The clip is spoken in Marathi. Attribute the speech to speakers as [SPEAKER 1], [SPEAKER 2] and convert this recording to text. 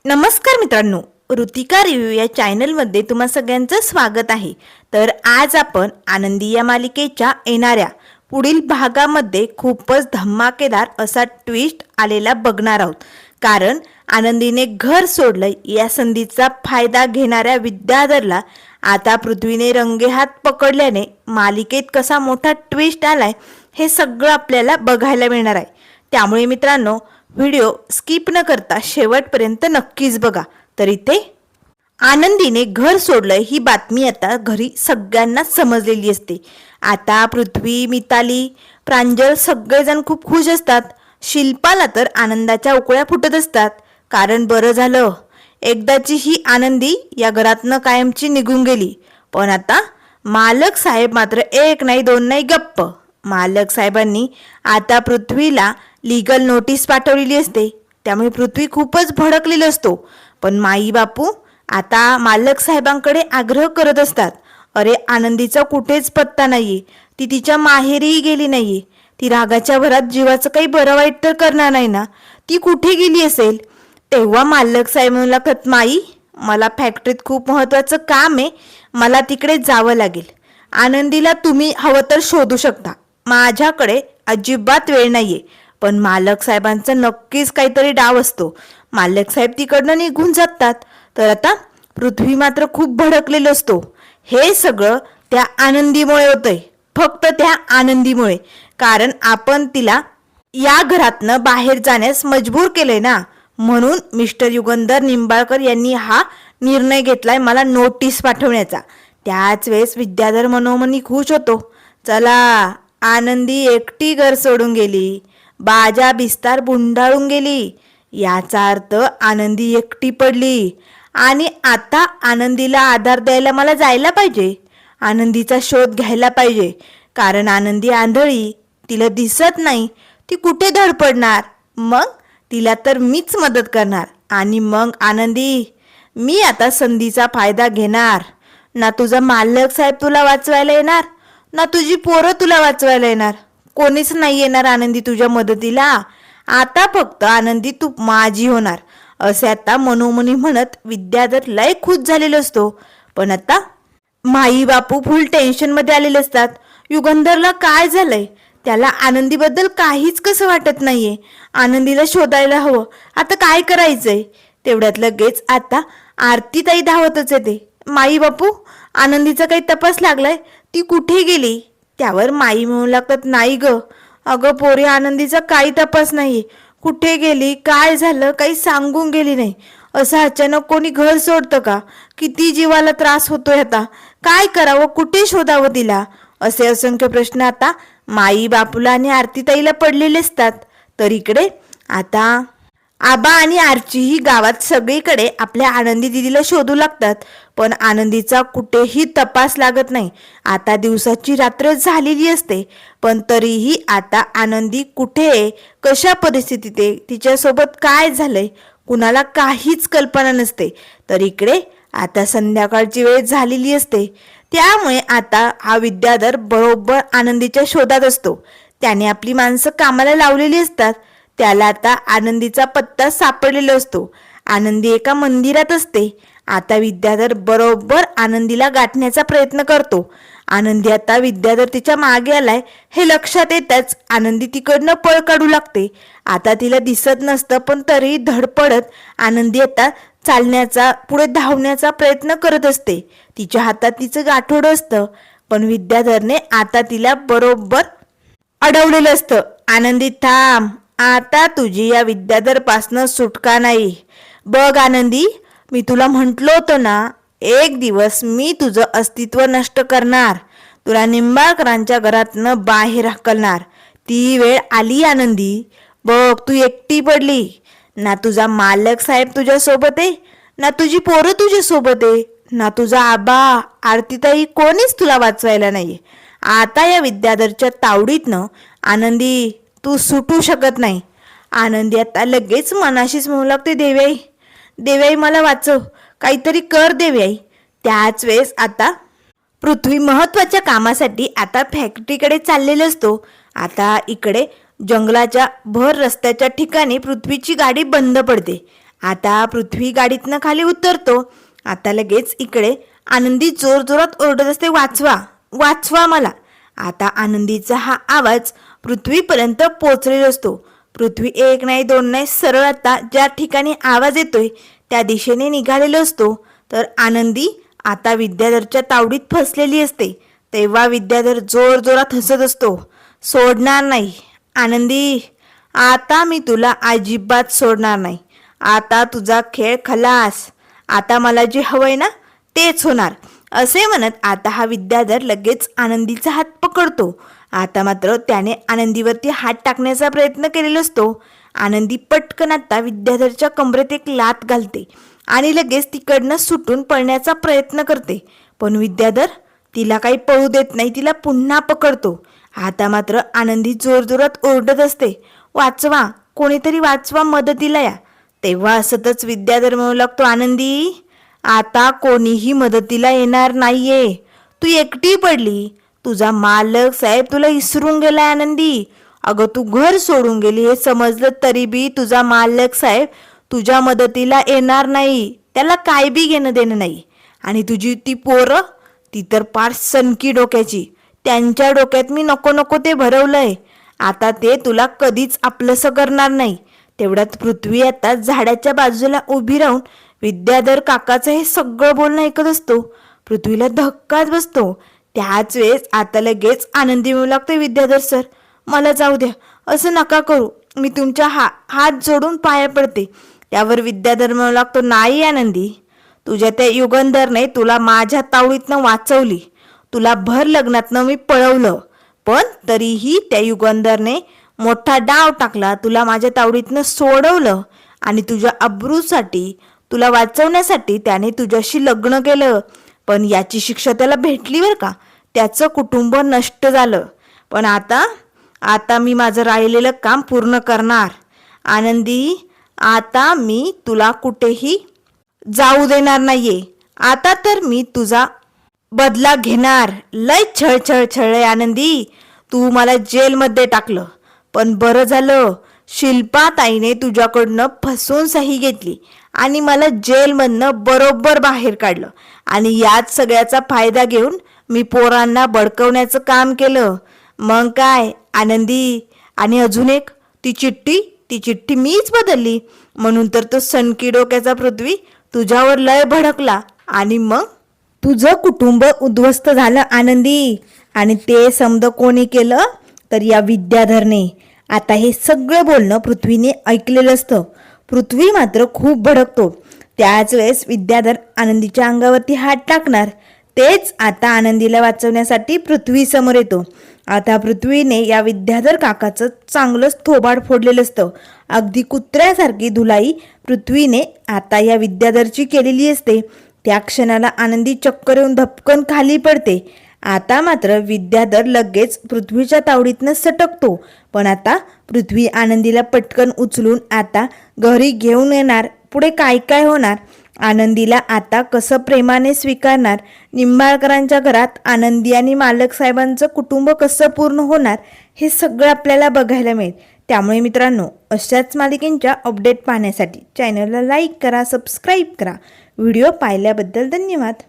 [SPEAKER 1] नमस्कार मित्रांनो, ऋतिका रिव्ह्यू या चॅनलमध्ये तुम्हा सगळ्यांचं स्वागत आहे। तर आज आपण आनंदी या मालिकेच्या येणाऱ्या पुढील भागामध्ये खूपच धमाकेदार असा ट्विस्ट आलेला बघणार आहोत। कारण आनंदीने घर सोडलं या संधीचा फायदा घेणाऱ्या विद्याधरला आता पृथ्वीने रंगेहात पकडल्याने मालिकेत कसा मोठा ट्विस्ट आलाय हे सगळं आपल्याला बघायला मिळणार आहे। त्यामुळे मित्रांनो, व्हिडिओ स्किप न करता शेवटपर्यंत नक्कीच बघा। तर इथे आनंदीने घर सोडलंय ही बातमी आता घरी सगळ्यांना समजलेली असते। आता पृथ्वी, मिताली, प्रांजल सगळेजण खूप खुश असतात। शिल्पाला तर आनंदाच्या उकळ्या फुटत असतात। कारण बरं झालं, एकदाची ही आनंदी या घरातनं कायमची निघून गेली। पण आता मालक साहेब मात्र एक नाही दोन नाही गप्प। मालक साहेबांनी आता पृथ्वीला लीगल नोटीस पाठवलेली असते। त्यामुळे पृथ्वी खूपच भडकलेली असतो। पण माई बापू आता मालक साहेबांकडे आग्रह करत असतात, अरे आनंदीचा कुठेच पत्ता नाहीये, ती तिच्या माहेरीही गेली नाहीये, ती रागाच्या भरात जीवाचं काही बरं वाईट तर करणार नाही ना, ती कुठे गेली असेल। तेव्हा मालक साहेब म्हणतात, माई मला फॅक्टरीत खूप महत्त्वाचं काम आहे, मला तिकडे जावं लागेल। आनंदीला तुम्ही हवं तर शोधू शकता, माझ्याकडे अजिबात वेळ नाहीये। पण मालक साहेबांचा नक्कीच काहीतरी डाव असतो। मालक साहेब तिकडनं निघून जातात। तर आता पृथ्वी मात्र खूप भडकलेलो असतो। हे सगळं त्या आनंदीमुळे होतंय, फक्त त्या आनंदीमुळे। कारण आपण तिला या घरातनं बाहेर जाण्यास मजबूर केलंय ना, म्हणून मिस्टर युगंधर निंबाळकर यांनी हा निर्णय घेतलाय मला नोटीस पाठवण्याचा। त्याच वेळेस विद्याधर मनोमनी खुश होतो। चला, आनंदी एकटी घर सोडून गेली, बाजा बिस्तार बुंडाळून गेली, याचा अर्थ आनंदी एकटी पडली। आणि आता आनंदीला आधार द्यायला मला जायला पाहिजे, आनंदीचा शोध घ्यायला पाहिजे। कारण आनंदी आंधळी, तिला दिसत नाही, ती कुठे धडपडणार। मग तिला तर मीच मदत करणार। आणि मग आनंदी, मी आता संधीचा फायदा घेणार। ना तुझा मालक साहेब तुला वाचवायला येणार, ना तुझी पोरं तुला वाचवायला येणार, कोणीच नाही येणार आनंदी तुझ्या मदतीला। आता फक्त आनंदी तू माझी होणार, असे आता मनोमनी म्हणत विद्याधर लय खुश झालेलो असतो। पण आता माई बापू फुल टेन्शन मध्ये आलेले असतात। युगंधरला काय झालंय, त्याला आनंदीबद्दल काहीच कसं वाटत नाहीये। आनंदीला शोधायला हवं, आता काय करायचंय। तेवढ्यात लगेच आता आरती ताई धावतच येते, माई बापू आनंदीचा काही तपास लागलाय, ती कुठे गेली। त्यावर माई म्हणू लागतात, नाही ग, अगं पोरी आनंदीचा काही तपास नाहीये, कुठे गेली, काय झालं काही सांगून गेली नाही। असं अचानक कोणी घर सोडतं का, किती जीवाला त्रास होतोय, आता काय करावं, कुठे शोधावं तिला। असे असंख्य प्रश्न आता माई बापूला आणि आरतीताईला पडलेले असतात। तर इकडे आता आबा आणि आरचीही गावात सगळीकडे आपल्या आनंदी दिदीला शोधू लागतात। पण आनंदीचा कुठेही तपास लागत नाही। आता दिवसाची रात्र झालेली असते, पण तरीही आता आनंदी कुठे आहे, कशा परिस्थितीत आहे, तिच्यासोबत काय झालंय, कुणाला काहीच कल्पना नसते। तर इकडे आता संध्याकाळची वेळ झालेली असते। त्यामुळे आता हा विद्याधर बरोबर आनंदीच्या शोधात असतो। त्याने आपली माणसं कामाला लावलेली असतात। त्याला आता आनंदीचा पत्ता सापडलेला असतो। आनंदी एका मंदिरात असते। आता विद्याधर बरोबर आनंदीला गाठण्याचा प्रयत्न करतो। आनंदी आता विद्याधर तिच्या मागे आलाय हे लक्षात येताच आनंदी तिकडनं पळ काढू लागते। आता तिला दिसत नसतं, पण तरीही धडपडत आनंदी आता चालण्याचा, पुढे धावण्याचा प्रयत्न करत असते। तिच्या हातात तिचं गाठोडं असतं, पण विद्याधरने आता तिला बरोबर अडवलेलं असतं। आनंदी थांब, आता तुझी या विद्याधर पासनं सुटका नाही। बघ आनंदी, मी तुला म्हटलं होतं ना, एक दिवस मी तुझं अस्तित्व नष्ट करणार, तुला निंबाळकरांच्या घरातनं बाहेर हाकलणार। ती वेळ आली आनंदी, बघ तू एकटी पडली, ना तुझा मालक साहेब तुझ्या सोबत आहे, ना तुझी पोरं तुझ्या सोबत आहे, ना तुझा आबा, आरतीताई, कोणीच तुला वाचवायला नाहीये। आता या विद्याधरच्या तावडीतनं आनंदी तू सुटू शकत नाही। आनंदी आता लगेच मनाशीच म्हणू लागते, देव्याई, देव्याई मला वाचव, काहीतरी कर देव्याई। त्याच वेळेस आता पृथ्वी महत्वाच्या कामासाठी आता फॅक्टरीकडे चाललेला असतो। आता इकडे जंगलाच्या भर रस्त्याच्या ठिकाणी पृथ्वीची गाडी बंद पडते आता पृथ्वी गाडीतनं खाली उतरतो. आता लगेच इकडे आनंदी जोरजोरात ओरडत असते, वाचवा वाचवा मला. आता आनंदीचा हा आवाज पृथ्वीपर्यंत पोचलेला असतो. पृथ्वी एक नाही दोन नाही सरळ आता ज्या ठिकाणी आवाज येतोय त्या दिशेने निघालेलो असतो. तर आनंदी आता विद्याधरच्या तावडीत फसलेली असते. तेव्हा विद्याधर जोरजोरात हसत असतो, सोडणार नाही आनंदी, आता मी तुला अजिबात सोडणार नाही. आता तुझा खेळ खलास. आता मला जे हवंय ना तेच होणार. असे म्हणत आता हा विद्याधर लगेच आनंदीचा हात पकडतो. आता मात्र त्याने आनंदीवरती हात टाकण्याचा प्रयत्न केलेला असतो. आनंदी पटकन आता विद्याधरच्या कमरेत एक लाथ घालते आणि लगेच तिकडनं सुटून पळण्याचा प्रयत्न करते. पण विद्याधर तिला काही पळू देत नाही, तिला पुन्हा पकडतो. आता मात्र आनंदी जोरजोरात ओरडत असते, वाचवा कोणीतरी वाचवा, मदतीला या. तेव्हा असतच विद्याधर म्हणू लागतो, आनंदी आता कोणीही मदतीला येणार नाहीये, तू एकटी पडली. तुझा मालक साहेब तुला इसरून गेलाय आनंदी. अगं तू घर सोडून गेली हे समजलं तरी बी तुझा मालक साहेब तुझ्या मदतीला येणार नाही, त्याला काय बी घेणं देणं नाही. आणि तुझी ती पोरं ती तर पार सनकी डोक्याची, त्यांच्या डोक्यात मी नको नको ते भरवलंय. आता ते तुला कधीच आपलंसं करणार नाही. तेवढ्यात पृथ्वी आता झाडाच्या बाजूला उभी राहून विद्याधर काकाचं हे सगळं बोलणं ऐकत असतो. पृथ्वीला धक्काच बसतो. त्याच वेळेस आता लगेच आनंदी म्हणू लागतो, विद्याधर सर मला जाऊ द्या, असं नका करू, मी तुमच्या हात जोडून पाया पडते. त्यावर विद्याधर म्हणू लागतो, नाही आनंदी, तुझ्या त्या युगंधरने तुला माझ्या तावडीतनं वाचवली, तुला भर लग्नातनं मी पळवलं, पण तरीही त्या युगंधरने मोठा डाव टाकला, तुला माझ्या तावडीतनं सोडवलं आणि तुझ्या अब्रूसाठी तुला वाचवण्यासाठी त्याने तुझ्याशी लग्न केलं. पण याची शिक्षा त्याला भेटली बरं का, त्याचं कुटुंब नष्ट झालं. पण आता मी माझं राहिलेलं काम पूर्ण करणार आनंदी. आता मी तुला कुठेही जाऊ देणार नाहीये. आता तर मी तुझा बदला घेणार. लय छळ आनंदी, तू मला जेलमध्ये टाकलं, पण बरं झालं शिल्पा ताईने तुझ्याकडनं फसवून सही घेतली आणि मला जेलमधनं बरोबर बाहेर काढलं. आणि याच सगळ्याचा फायदा घेऊन मी पोरांना बडकवण्याचं काम केलं. मग काय आनंदी. आणि अजून एक, ती चिठ्ठी मीच बदलली, म्हणून तर तो सनकी डोक्याचा पृथ्वी तुझ्यावर लय भडकला आणि मग तुझं कुटुंब उद्ध्वस्त झालं आनंदी. आणि ते समद कोणी केलं तर या विद्याधरने. आता हे सगळं बोलणं पृथ्वीने ऐकलेलं असतं. पृथ्वी मात्र खूप भडकतो. त्याच वेळेस विद्याधर आनंदीच्या अंगावरती हात टाकणार. तेच आता आनंदीला वाचवण्यासाठी पृथ्वी समोर येतो. आता पृथ्वीने या विद्याधर काकाचं चांगलंच थोबाड फोडलेलं असतं. अगदी कुत्र्यासारखी धुलाई पृथ्वीने आता या विद्याधरची केलेली असते. त्या क्षणाला आनंदी चक्कर येऊन धपकन खाली पडते. आता मात्र विद्याधर लगेच पृथ्वीच्या तावडीतनं सटकतो. पण आता पृथ्वी आनंदीला पटकन उचलून आता घरी घेऊन येणार. पुढे काय काय होणार, आनंदीला आता कसं प्रेमाने स्वीकारणार, निंबाळकरांच्या घरात आनंदी आणि मालक साहेबांचं कुटुंब कसं पूर्ण होणार, हे सगळं आपल्याला बघायला मिळेल. त्यामुळे मित्रांनो, अशाच मालिकेंच्या अपडेट पाहण्यासाठी चॅनलला लाईक करा, सबस्क्राईब करा. व्हिडिओ पाहिल्याबद्दल धन्यवाद.